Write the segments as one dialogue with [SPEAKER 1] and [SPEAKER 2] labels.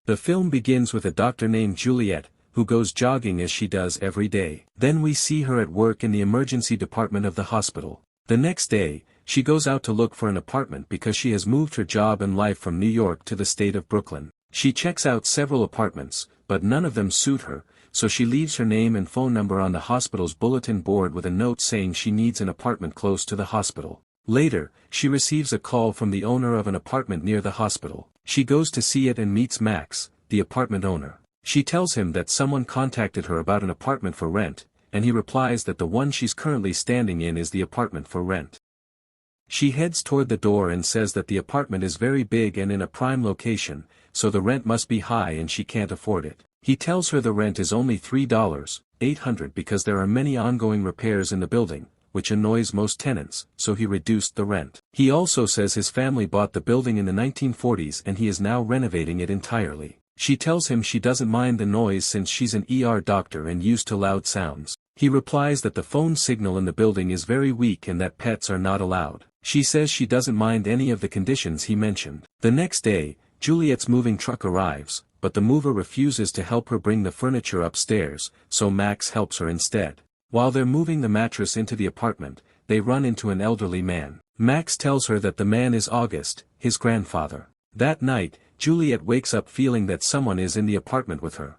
[SPEAKER 1] The film begins with a doctor named Juliet, who goes jogging as she does every day. Then we see her at work in the emergency department of the hospital. The next day, she goes out to look for an apartment because she has moved her job and life from New York to the state of Brooklyn. She checks out several apartments, but none of them suit her, so she leaves her name and phone number on the hospital's bulletin board with a note saying she needs an apartment close to the hospital. Later, she receives a call from the owner of an apartment near the hospital. She goes to see it and meets Max, the apartment owner. She tells him that someone contacted her about an apartment for rent, and he replies that the one she's currently standing in is the apartment for rent. She heads toward the door and says that the apartment is very big and in a prime location, so the rent must be high and she can't afford it. He tells her the rent is only $3,800 because there are many ongoing repairs in the building, which annoys most tenants, so he reduced the rent. He also says his family bought the building in the 1940s and he is now renovating it entirely. She tells him she doesn't mind the noise since she's an ER doctor and used to loud sounds. He replies that the phone signal in the building is very weak and that pets are not allowed. She says she doesn't mind any of the conditions he mentioned. The next day, Juliet's moving truck arrives, but the mover refuses to help her bring the furniture upstairs, so Max helps her instead. While they're moving the mattress into the apartment, they run into an elderly man. Max tells her that the man is August, his grandfather. That night, Juliet wakes up feeling that someone is in the apartment with her.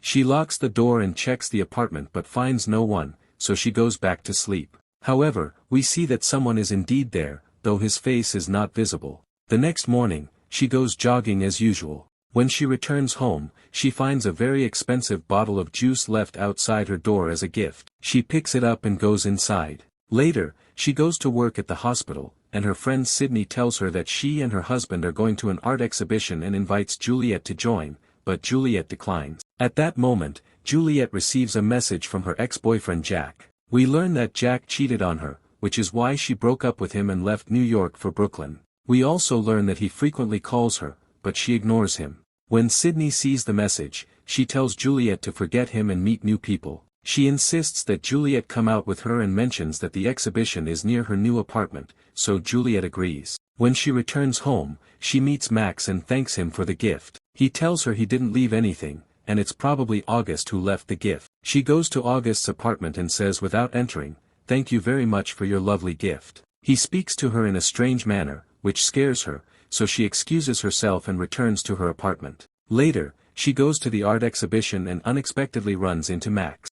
[SPEAKER 1] She locks the door and checks the apartment but finds no one, so she goes back to sleep. However, we see that someone is indeed there, though his face is not visible. The next morning, she goes jogging as usual. When she returns home, she finds a very expensive bottle of juice left outside her door as a gift. She picks it up and goes inside. Later, she goes to work at the hospital, and her friend Sydney tells her that she and her husband are going to an art exhibition and invites Juliet to join, but Juliet declines. At that moment, Juliet receives a message from her ex-boyfriend Jack. We learn that Jack cheated on her, which is why she broke up with him and left New York for Brooklyn. We also learn that he frequently calls her, but she ignores him. When Sydney sees the message, she tells Juliet to forget him and meet new people. She insists that Juliet come out with her and mentions that the exhibition is near her new apartment, so Juliet agrees. When she returns home, she meets Max and thanks him for the gift. He tells her he didn't leave anything, and it's probably August who left the gift. She goes to August's apartment and says without entering, "Thank you very much for your lovely gift." He speaks to her in a strange manner, which scares her, so she excuses herself and returns to her apartment. Later, she goes to the art exhibition and unexpectedly runs into Max.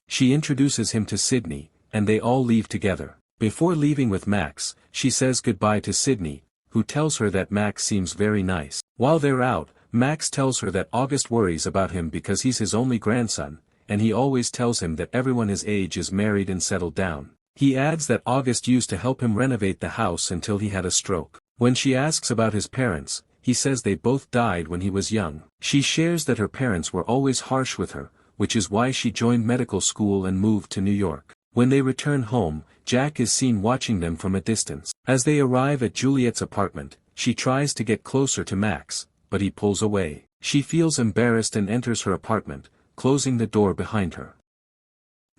[SPEAKER 1] She introduces him to Sydney, and they all leave together. Before leaving with Max, she says goodbye to Sydney, who tells her that Max seems very nice. While they're out, Max tells her that August worries about him because he's his only grandson, and he always tells him that everyone his age is married and settled down. He adds that August used to help him renovate the house until he had a stroke. When she asks about his parents, he says they both died when he was young. She shares that her parents were always harsh with her, which is why she joined medical school and moved to New York. When they return home, Jack is seen watching them from a distance. As they arrive at Juliet's apartment, she tries to get closer to Max, but he pulls away. She feels embarrassed and enters her apartment, closing the door behind her.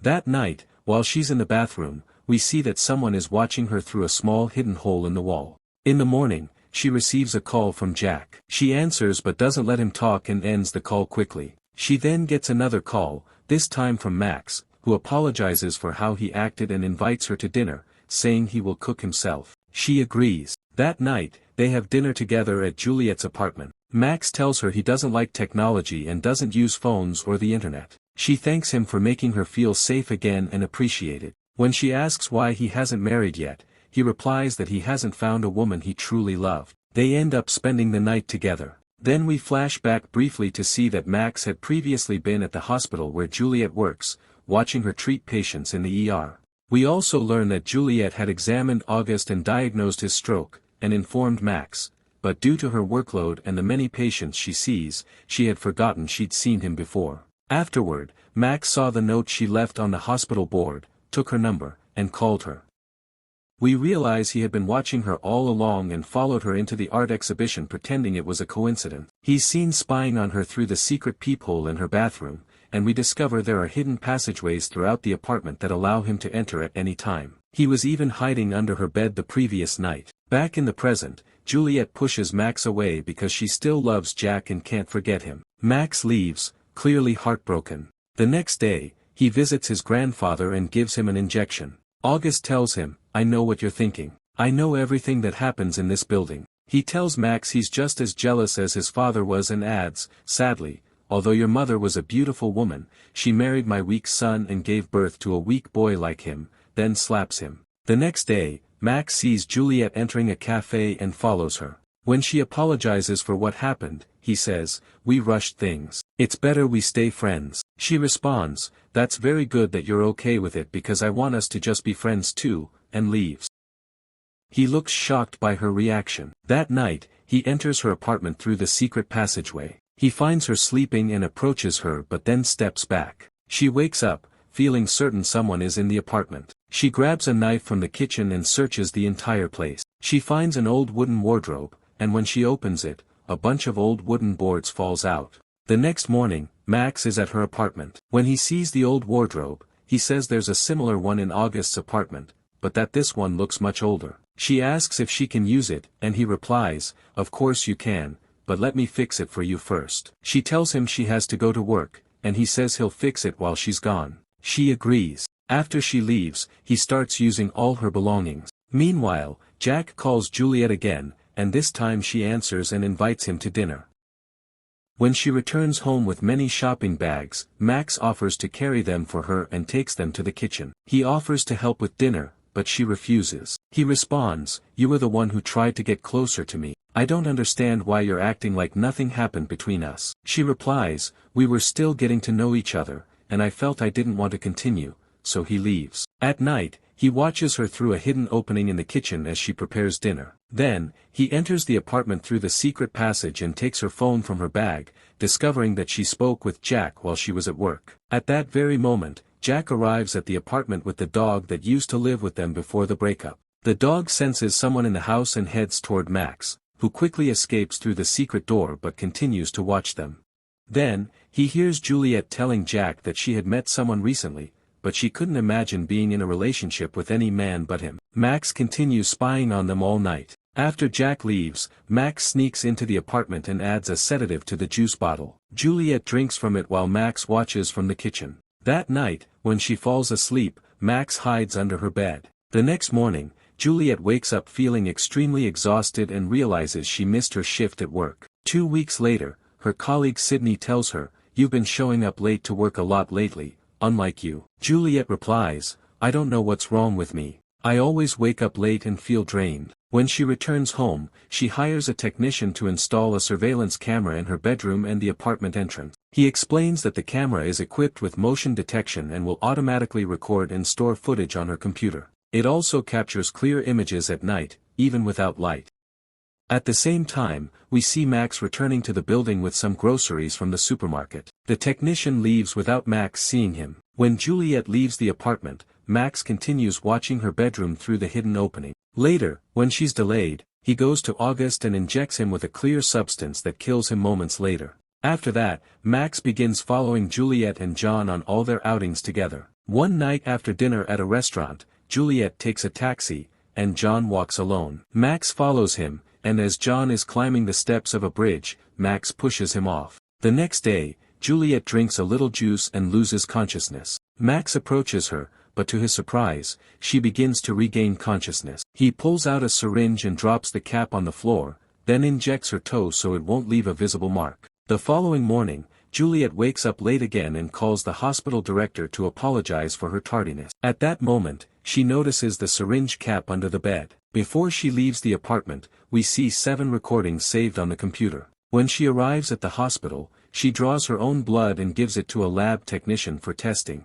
[SPEAKER 1] That night, while she's in the bathroom, we see that someone is watching her through a small hidden hole in the wall. In the morning, she receives a call from Jack. She answers but doesn't let him talk and ends the call quickly. She then gets another call, this time from Max, who apologizes for how he acted and invites her to dinner, saying he will cook himself. She agrees. That night, they have dinner together at Juliet's apartment. Max tells her he doesn't like technology and doesn't use phones or the internet. She thanks him for making her feel safe again and appreciated. When she asks why he hasn't married yet, he replies that he hasn't found a woman he truly loved. They end up spending the night together. Then we flash back briefly to see that Max had previously been at the hospital where Juliet works, watching her treat patients in the ER. We also learn that Juliet had examined August and diagnosed his stroke, and informed Max, but due to her workload and the many patients she sees, she had forgotten she'd seen him before. Afterward, Max saw the note she left on the hospital board, took her number, and called her. We realize he had been watching her all along and followed her into the art exhibition pretending it was a coincidence. He's seen spying on her through the secret peephole in her bathroom, and we discover there are hidden passageways throughout the apartment that allow him to enter at any time. He was even hiding under her bed the previous night. Back in the present, Juliet pushes Max away because she still loves Jack and can't forget him. Max leaves, clearly heartbroken. The next day, he visits his grandfather and gives him an injection. August tells him, "I know what you're thinking. I know everything that happens in this building." He tells Max he's just as jealous as his father was and adds, "Sadly, although your mother was a beautiful woman, she married my weak son and gave birth to a weak boy like him," then slaps him. The next day, Max sees Juliet entering a cafe and follows her. When she apologizes for what happened, he says, "We rushed things. It's better we stay friends." She responds, "That's very good that you're okay with it because I want us to just be friends too," and leaves. He looks shocked by her reaction. That night, he enters her apartment through the secret passageway. He finds her sleeping and approaches her but then steps back. She wakes up, feeling certain someone is in the apartment. She grabs a knife from the kitchen and searches the entire place. She finds an old wooden wardrobe, and when she opens it, a bunch of old wooden boards falls out. The next morning, Max is at her apartment. When he sees the old wardrobe, he says there's a similar one in August's apartment, but that this one looks much older. She asks if she can use it, and he replies, "Of course you can, but let me fix it for you first." She tells him she has to go to work, and he says he'll fix it while she's gone. She agrees. After she leaves, he starts using all her belongings. Meanwhile, Jack calls Juliet again, and this time she answers and invites him to dinner. When she returns home with many shopping bags, Max offers to carry them for her and takes them to the kitchen. He offers to help with dinner, but she refuses. He responds, "You were the one who tried to get closer to me. I don't understand why you're acting like nothing happened between us." She replies, "We were still getting to know each other, and I felt I didn't want to continue," so he leaves. At night, he watches her through a hidden opening in the kitchen as she prepares dinner. Then, he enters the apartment through the secret passage and takes her phone from her bag, discovering that she spoke with Jack while she was at work. At that very moment, Jack arrives at the apartment with the dog that used to live with them before the breakup. The dog senses someone in the house and heads toward Max, who quickly escapes through the secret door but continues to watch them. Then, he hears Juliet telling Jack that she had met someone recently, but she couldn't imagine being in a relationship with any man but him. Max continues spying on them all night. After Jack leaves, Max sneaks into the apartment and adds a sedative to the juice bottle. Juliet drinks from it while Max watches from the kitchen. That night, when she falls asleep, Max hides under her bed. The next morning, Juliet wakes up feeling extremely exhausted and realizes she missed her shift at work. 2 weeks later, her colleague Sydney tells her, "You've been showing up late to work a lot lately, unlike you." Juliet replies, "I don't know what's wrong with me. I always wake up late and feel drained." When she returns home, she hires a technician to install a surveillance camera in her bedroom and the apartment entrance. He explains that the camera is equipped with motion detection and will automatically record and store footage on her computer. It also captures clear images at night, even without light. At the same time, we see Max returning to the building with some groceries from the supermarket. The technician leaves without Max seeing him. When Juliet leaves the apartment, Max continues watching her bedroom through the hidden opening. Later, when she's delayed, he goes to August and injects him with a clear substance that kills him moments later. After that, Max begins following Juliet and John on all their outings together. One night after dinner at a restaurant, Juliet takes a taxi, and John walks alone. Max follows him, and as John is climbing the steps of a bridge, Max pushes him off. The next day, Juliet drinks a little juice and loses consciousness. Max approaches her, but to his surprise, she begins to regain consciousness. He pulls out a syringe and drops the cap on the floor, then injects her toe so it won't leave a visible mark. The following morning, Juliet wakes up late again and calls the hospital director to apologize for her tardiness. At that moment, she notices the syringe cap under the bed. Before she leaves the apartment, we see 7 recordings saved on the computer. When she arrives at the hospital, she draws her own blood and gives it to a lab technician for testing.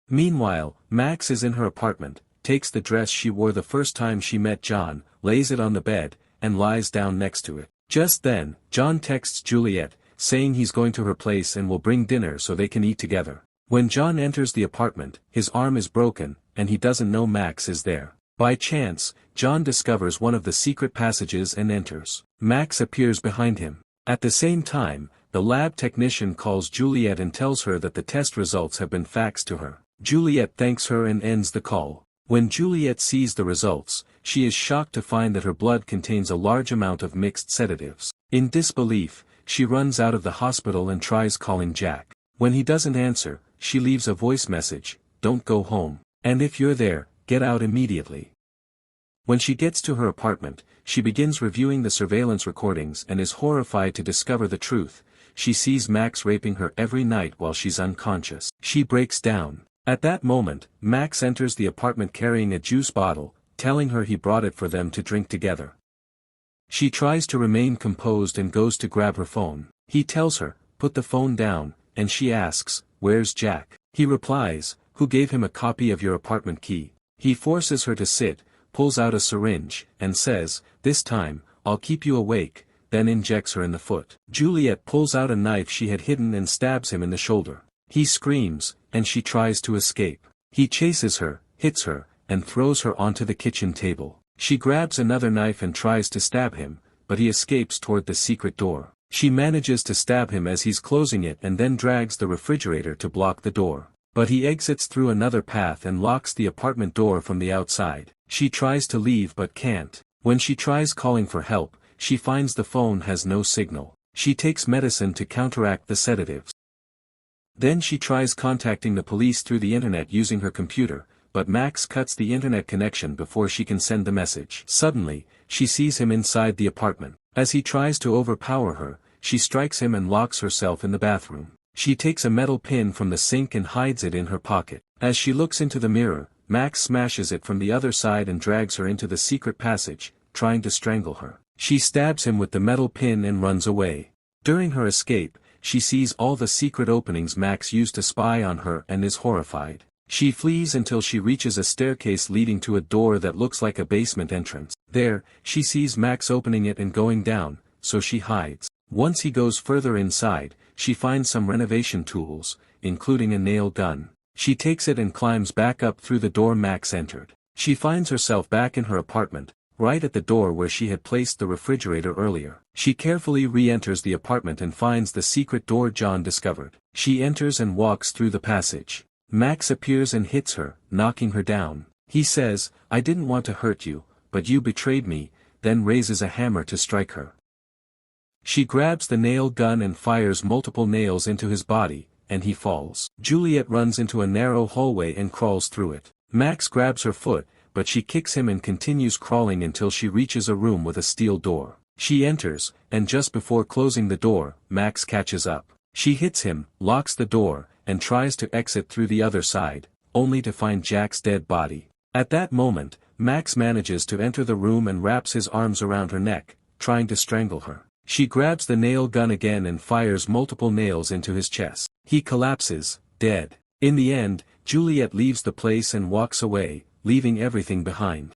[SPEAKER 1] Meanwhile, Max is in her apartment, takes the dress she wore the first time she met John, lays it on the bed, and lies down next to it. Just then, John texts Juliet, saying he's going to her place and will bring dinner so they can eat together. When John enters the apartment, his arm is broken, and he doesn't know Max is there. By chance, John discovers one of the secret passages and enters. Max appears behind him. At the same time, the lab technician calls Juliet and tells her that the test results have been faxed to her. Juliet thanks her and ends the call. When Juliet sees the results, she is shocked to find that her blood contains a large amount of mixed sedatives. In disbelief, she runs out of the hospital and tries calling Jack. When he doesn't answer, she leaves a voice message, "Don't go home. And if you're there, get out immediately." When she gets to her apartment, she begins reviewing the surveillance recordings and is horrified to discover the truth. She sees Max raping her every night while she's unconscious. She breaks down. At that moment, Max enters the apartment carrying a juice bottle, telling her he brought it for them to drink together. She tries to remain composed and goes to grab her phone. He tells her, "Put the phone down," and she asks, "Where's Jack?" He replies, "Who gave him a copy of your apartment key?" He forces her to sit, pulls out a syringe, and says, "This time, I'll keep you awake," then injects her in the foot. Juliet pulls out a knife she had hidden and stabs him in the shoulder. He screams, and she tries to escape. He chases her, hits her, and throws her onto the kitchen table. She grabs another knife and tries to stab him, but he escapes toward the secret door. She manages to stab him as he's closing it and then drags the refrigerator to block the door. But he exits through another path and locks the apartment door from the outside. She tries to leave but can't. When she tries calling for help, she finds the phone has no signal. She takes medicine to counteract the sedatives. Then she tries contacting the police through the internet using her computer, but Max cuts the internet connection before she can send the message. Suddenly, she sees him inside the apartment. As he tries to overpower her, she strikes him and locks herself in the bathroom. She takes a metal pin from the sink and hides it in her pocket. As she looks into the mirror, Max smashes it from the other side and drags her into the secret passage, trying to strangle her. She stabs him with the metal pin and runs away. During her escape, she sees all the secret openings Max used to spy on her and is horrified. She flees until she reaches a staircase leading to a door that looks like a basement entrance. There, she sees Max opening it and going down, so she hides. Once he goes further inside, she finds some renovation tools, including a nail gun. She takes it and climbs back up through the door Max entered. She finds herself back in her apartment, right at the door where she had placed the refrigerator earlier. She carefully re-enters the apartment and finds the secret door John discovered. She enters and walks through the passage. Max appears and hits her, knocking her down. He says, "I didn't want to hurt you, but you betrayed me," then raises a hammer to strike her. She grabs the nail gun and fires multiple nails into his body, and he falls. Juliet runs into a narrow hallway and crawls through it. Max grabs her foot, but she kicks him and continues crawling until she reaches a room with a steel door. She enters, and just before closing the door, Max catches up. She hits him, locks the door, and tries to exit through the other side, only to find Jack's dead body. At that moment, Max manages to enter the room and wraps his arms around her neck, trying to strangle her. She grabs the nail gun again and fires multiple nails into his chest. He collapses, dead. In the end, Juliet leaves the place and walks away, leaving everything behind.